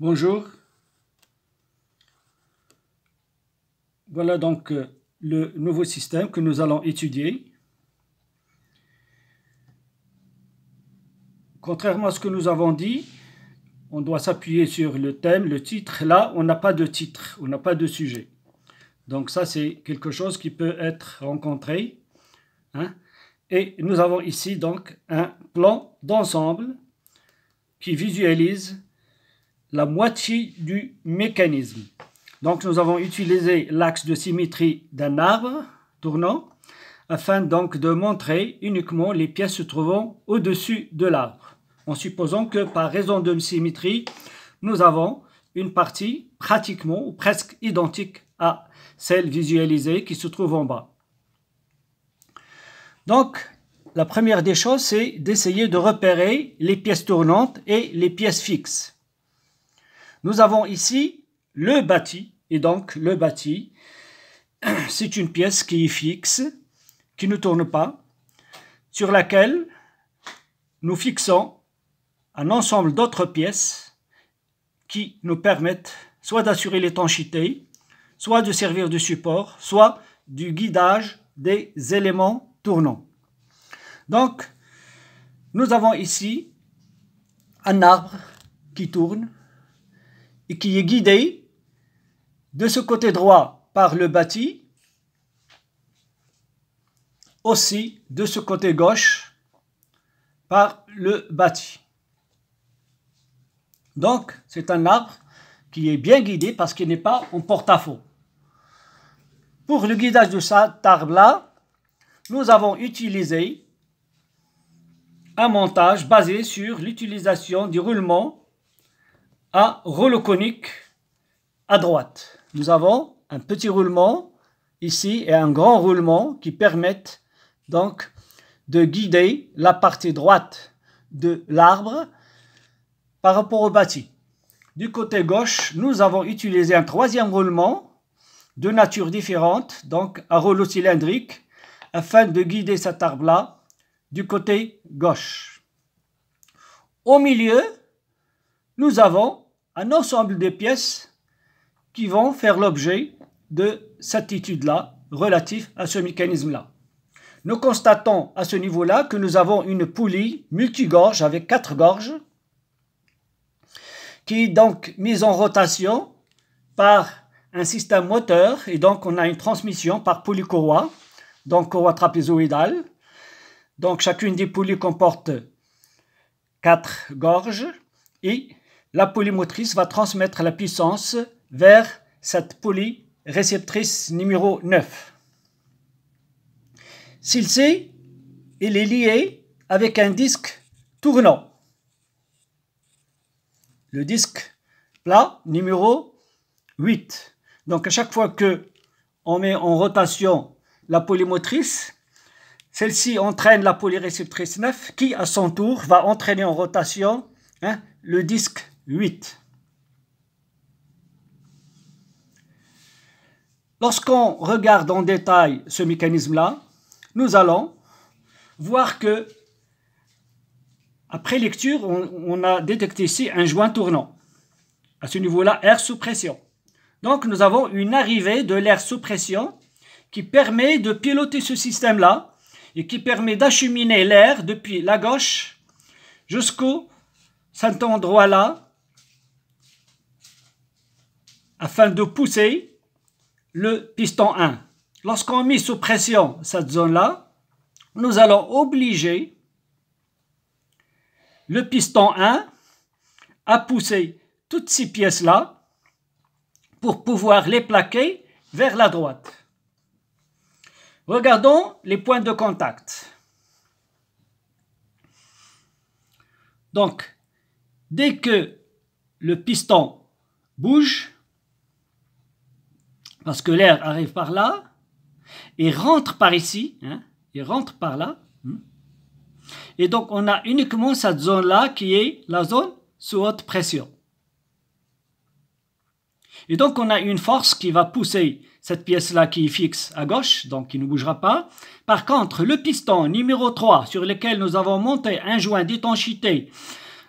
Bonjour. Voilà donc le nouveau système que nous allons étudier. Contrairement à ce que nous avons dit, on doit s'appuyer sur le thème, le titre. Là, on n'a pas de titre, on n'a pas de sujet. Donc ça, c'est quelque chose qui peut être rencontré. Et nous avons ici donc un plan d'ensemble qui visualise la moitié du mécanisme. Donc nous avons utilisé l'axe de symétrie d'un arbre tournant afin donc de montrer uniquement les pièces se trouvant au-dessus de l'arbre, en supposant que par raison de symétrie, nous avons une partie pratiquement ou presque identique à celle visualisée qui se trouve en bas. Donc, la première des choses, c'est d'essayer de repérer les pièces tournantes et les pièces fixes. Nous avons ici le bâti, et donc le bâti, c'est une pièce qui est fixe, qui ne tourne pas, sur laquelle nous fixons un ensemble d'autres pièces qui nous permettent soit d'assurer l'étanchéité, soit de servir de support, soit du guidage des éléments tournants. Donc, nous avons ici un arbre qui tourne et qui est guidé de ce côté droit par le bâti, aussi de ce côté gauche par le bâti. Donc, c'est un arbre qui est bien guidé parce qu'il n'est pas en porte-à-faux. Pour le guidage de cet arbre-là, nous avons utilisé un montage basé sur l'utilisation du roulement à rouleau conique à droite. Nous avons un petit roulement ici et un grand roulement qui permettent donc de guider la partie droite de l'arbre par rapport au bâti. Du côté gauche, nous avons utilisé un troisième roulement de nature différente, donc un rouleau cylindrique, afin de guider cet arbre-là du côté gauche. Au milieu, nous avons un ensemble de pièces qui vont faire l'objet de cette étude-là relative à ce mécanisme-là. Nous constatons à ce niveau-là que nous avons une poulie multigorge avec 4 gorges qui est donc mise en rotation par un système moteur et donc on a une transmission par poulie courroie, donc courroie trapézoïdale. Donc chacune des poulies comporte 4 gorges et la poulie motrice va transmettre la puissance vers cette poulie réceptrice numéro 9. Celle-ci, elle est liée avec un disque tournant. Le disque plat numéro 8. Donc à chaque fois que on met en rotation la poulie motrice, celle-ci entraîne la poulie réceptrice 9 qui à son tour va entraîner en rotation le disque 8. Lorsqu'on regarde en détail ce mécanisme-là, nous allons voir que, après lecture, on a détecté ici un joint tournant. À ce niveau-là, air sous pression. Donc nous avons une arrivée de l'air sous pression qui permet de piloter ce système-là et qui permet d'acheminer l'air depuis la gauche jusqu'au cet endroit-là afin de pousser le piston 1. Lorsqu'on met sous pression cette zone-là, nous allons obliger le piston 1 à pousser toutes ces pièces-là pour pouvoir les plaquer vers la droite. Regardons les points de contact. Donc, dès que le piston bouge, parce que l'air arrive par là, et rentre par ici, il rentre par là, et donc on a uniquement cette zone-là qui est la zone sous haute pression. Et donc on a une force qui va pousser cette pièce-là qui est fixe à gauche, donc qui ne bougera pas. Par contre, le piston numéro 3, sur lequel nous avons monté un joint d'étanchéité,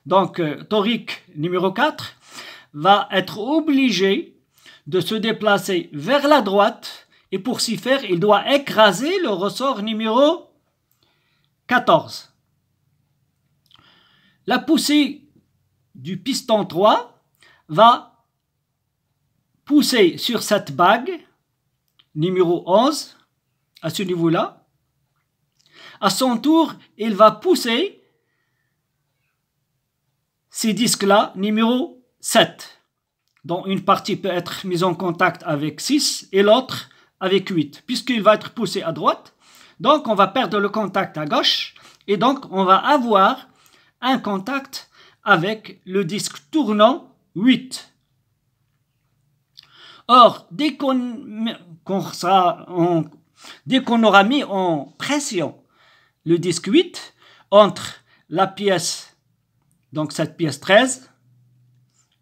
donc torique numéro 4, va être obligé de se déplacer vers la droite et pour s'y faire, il doit écraser le ressort numéro 14. La poussée du piston 3 va pousser sur cette bague numéro 11 à ce niveau-là. À son tour, il va pousser ces disques-là numéro 7, dont une partie peut être mise en contact avec 6 et l'autre avec 8, puisqu'il va être poussé à droite. Donc, on va perdre le contact à gauche et donc on va avoir un contact avec le disque tournant 8. Or, dès qu'on aura mis en pression le disque 8 entre la pièce, donc cette pièce 13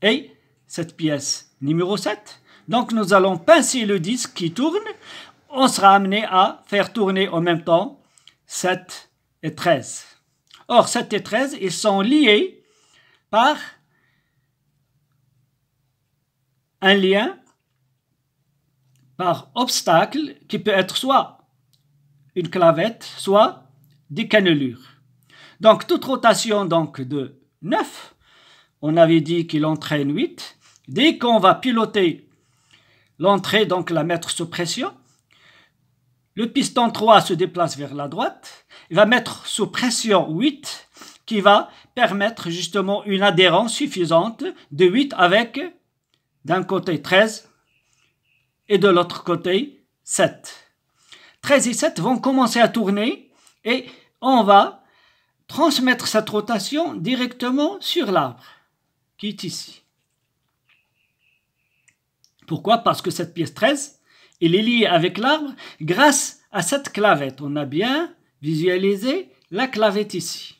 et cette pièce numéro 7, donc nous allons pincer le disque qui tourne, on sera amené à faire tourner en même temps 7 et 13. Or, 7 et 13, ils sont liés par un lien, par obstacle, qui peut être soit une clavette, soit des cannelures. Donc, toute rotation donc, de 9, on avait dit qu'il entraîne 8. Dès qu'on va piloter l'entrée, donc la mettre sous pression, le piston 3 se déplace vers la droite, il va mettre sous pression 8, qui va permettre justement une adhérence suffisante de 8 avec d'un côté 13 et de l'autre côté 7. 13 et 7 vont commencer à tourner et on va transmettre cette rotation directement sur l'arbre qui est ici. Pourquoi? Parce que cette pièce 13, elle est liée avec l'arbre grâce à cette clavette. On a bien visualisé la clavette ici.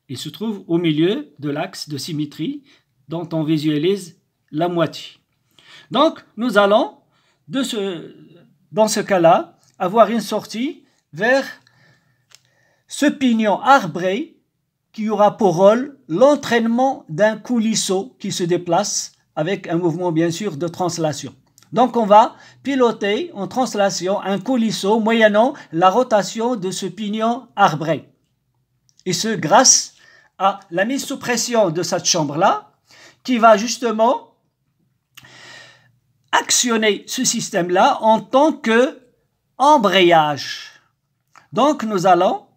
Il se trouve au milieu de l'axe de symétrie dont on visualise la moitié. Donc, nous allons, dans ce cas-là, avoir une sortie vers ce pignon arbré qui aura pour rôle l'entraînement d'un coulisseau qui se déplace avec un mouvement bien sûr de translation. Donc on va piloter en translation un coulisseau moyennant la rotation de ce pignon arbré. Et ce grâce à la mise sous pression de cette chambre-là qui va justement actionner ce système-là en tant que embrayage. Donc nous allons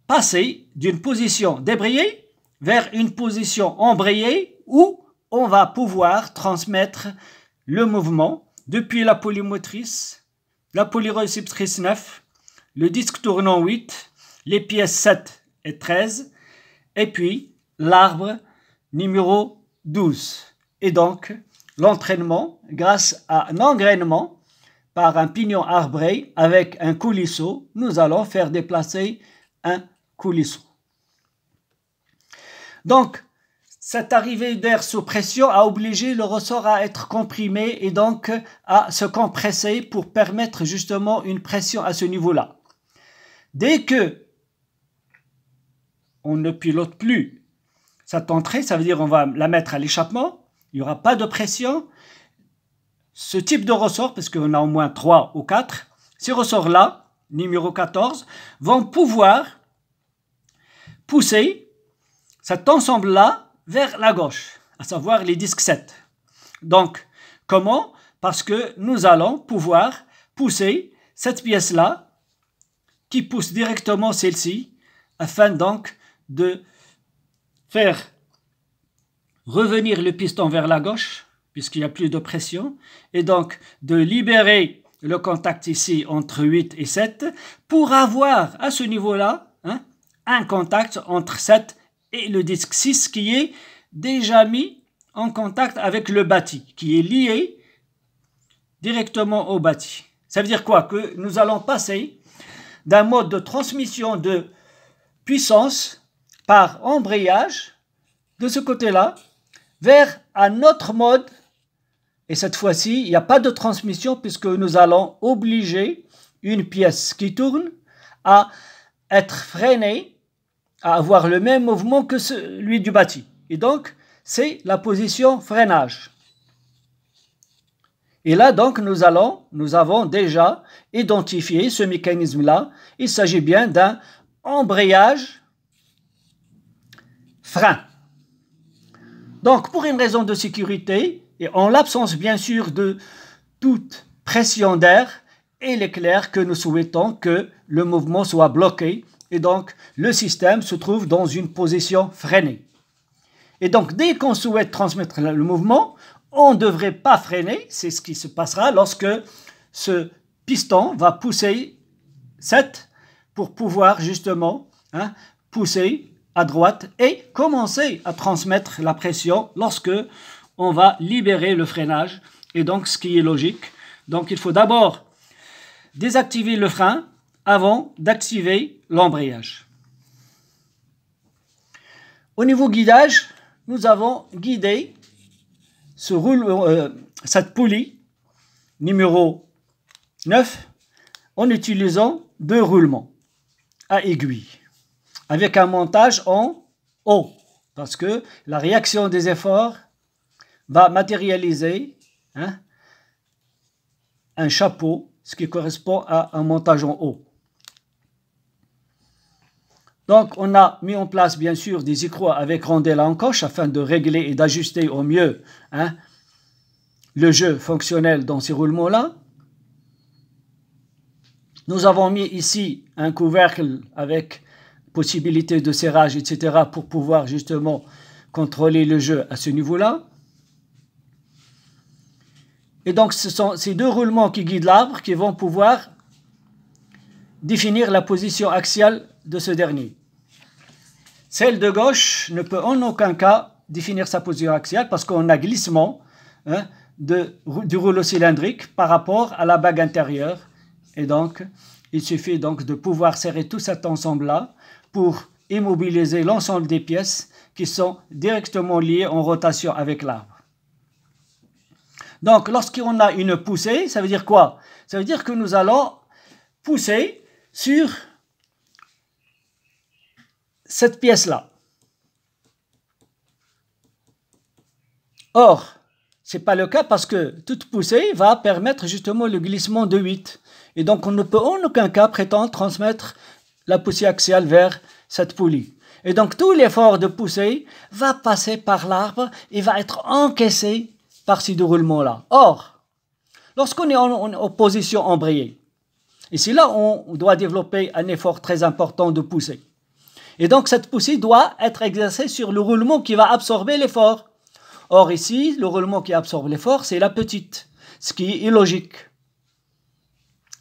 passer d'une position débrayée vers une position embrayée où on va pouvoir transmettre le mouvement depuis la polymotrice, la polyréceptrice 9, le disque tournant 8, les pièces 7 et 13, et puis l'arbre numéro 12. Et donc, l'entraînement, grâce à un engrainement par un pignon arbré avec un coulisseau, nous allons faire déplacer un coulisseau. Donc, cette arrivée d'air sous pression a obligé le ressort à être comprimé et donc à se compresser pour permettre justement une pression à ce niveau-là. Dès que on ne pilote plus cette entrée, ça veut dire on va la mettre à l'échappement, il n'y aura pas de pression. Ce type de ressort, parce qu'on a au moins 3 ou 4, ces ressorts-là, numéro 14, vont pouvoir pousser cet ensemble-là vers la gauche, à savoir les disques 7. Donc, comment? Parce que nous allons pouvoir pousser cette pièce-là qui pousse directement celle-ci afin donc de faire revenir le piston vers la gauche puisqu'il n'y a plus de pression et donc de libérer le contact ici entre 8 et 7 pour avoir à ce niveau-là un contact entre 7 et le disque 6 qui est déjà mis en contact avec le bâti, qui est lié directement au bâti. Ça veut dire quoi? Que nous allons passer d'un mode de transmission de puissance par embrayage de ce côté-là vers un autre mode. Et cette fois-ci, il n'y a pas de transmission puisque nous allons obliger une pièce qui tourne à être freinée, à avoir le même mouvement que celui du bâti. et donc c'est la position freinage. Et là donc nous avons déjà identifié ce mécanisme-là. Il s'agit bien d'un embrayage frein. Donc pour une raison de sécurité, et en l'absence bien sûr de toute pression d'air, il est clair que nous souhaitons que le mouvement soit bloqué et donc le système se trouve dans une position freinée. Et donc dès qu'on souhaite transmettre le mouvement, on ne devrait pas freiner, c'est ce qui se passera lorsque ce piston va pousser 7 pour pouvoir justement pousser à droite et commencer à transmettre la pression lorsque on va libérer le freinage, et donc ce qui est logique. Donc il faut d'abord désactiver le frein avant d'activer l'embrayage. Au niveau guidage, nous avons guidé cette poulie numéro 9 en utilisant 2 roulements à aiguille avec un montage en haut parce que la réaction des efforts va matérialiser un chapeau, ce qui correspond à un montage en haut. Donc on a mis en place bien sûr des écrous avec rondelles à encoche afin de régler et d'ajuster au mieux le jeu fonctionnel dans ces roulements-là. Nous avons mis ici un couvercle avec possibilité de serrage, etc. pour pouvoir justement contrôler le jeu à ce niveau-là. Et donc ce sont ces 2 roulements qui guident l'arbre qui vont pouvoir définir la position axiale de ce dernier. Celle de gauche ne peut en aucun cas définir sa position axiale parce qu'on a glissement du rouleau cylindrique par rapport à la bague intérieure. Et donc, il suffit donc de pouvoir serrer tout cet ensemble-là pour immobiliser l'ensemble des pièces qui sont directement liées en rotation avec l'arbre. Donc, lorsqu'on a une poussée, ça veut dire quoi? Ça veut dire que nous allons pousser sur cette pièce-là. Or, ce n'est pas le cas parce que toute poussée va permettre justement le glissement de 8. Et donc, on ne peut en aucun cas prétendre transmettre la poussée axiale vers cette poulie. Et donc, tout l'effort de poussée va passer par l'arbre et va être encaissé par ces 2 roulements-là. Or, lorsqu'on est en position embrayée, ici là, on doit développer un effort très important de poussée. Et donc, cette poussée doit être exercée sur le roulement qui va absorber l'effort. Or, ici, le roulement qui absorbe l'effort, c'est la petite, ce qui est illogique.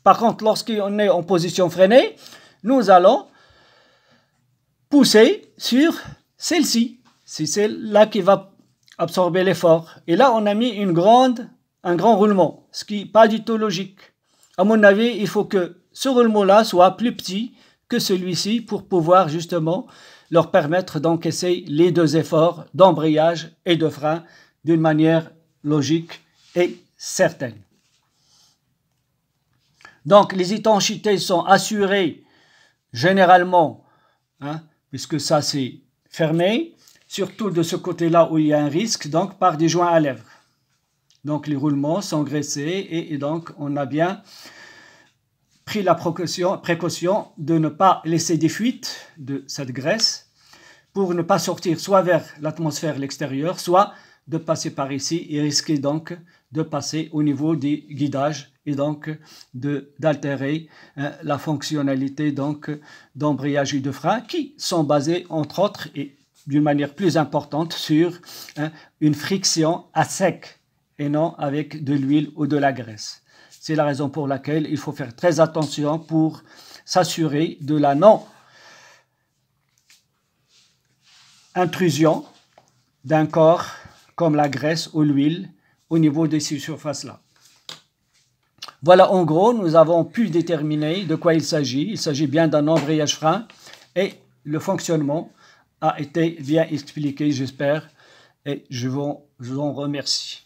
Par contre, lorsqu'on est en position freinée, nous allons pousser sur celle-ci. C'est celle-là qui va absorber l'effort. Et là, on a mis un grand roulement, ce qui n'est pas du tout logique. À mon avis, il faut que ce roulement-là soit plus petit que celui-ci pour pouvoir justement leur permettre d'encaisser les 2 efforts d'embrayage et de frein d'une manière logique et certaine. Donc, les étanchéités sont assurées généralement, puisque ça c'est fermé, surtout de ce côté-là où il y a un risque, donc par des joints à lèvres. Donc, les roulements sont graissés et donc on a bien pris la précaution de ne pas laisser des fuites de cette graisse pour ne pas sortir soit vers l'atmosphère l'extérieur, soit de passer par ici et risquer donc de passer au niveau des guidages et donc d'altérer la fonctionnalité donc d'embrayage et de frein qui sont basés entre autres et d'une manière plus importante sur une friction à sec et non avec de l'huile ou de la graisse. C'est la raison pour laquelle il faut faire très attention pour s'assurer de la non-intrusion d'un corps comme la graisse ou l'huile au niveau de ces surfaces-là. Voilà, en gros, nous avons pu déterminer de quoi il s'agit. Il s'agit bien d'un embrayage frein et le fonctionnement a été bien expliqué, j'espère, et je vous en remercie.